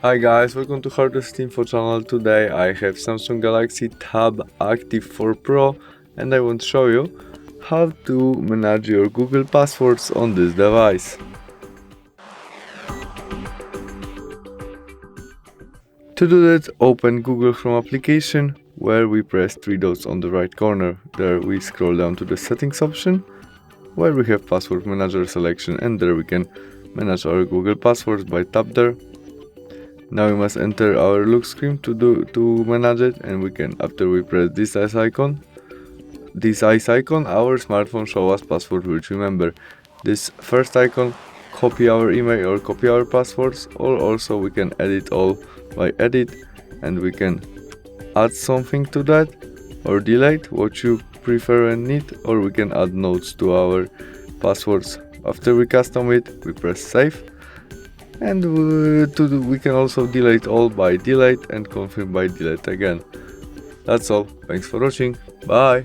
Hi guys, welcome to Active4 channel. Today I have Samsung Galaxy Tab Active4 Pro and I want to show you how to manage your Google passwords on this device. To do that, open Google Chrome application where we press three dots on the right corner. There we scroll down to the settings option where we have password manager selection, and there we can manage our Google passwords by tap there. Now we must enter our lock screen to manage it, and we can, after we press this eyes icon, our smartphone show us password which remember. This first icon, copy our email or copy our passwords, or also we can edit all by edit, and we can add something to that or delete what you prefer and need, or we can add notes to our passwords. After we custom it, we press save, and we can also delete all by delete and confirm by delete again. That's all. Thanks for watching. Bye.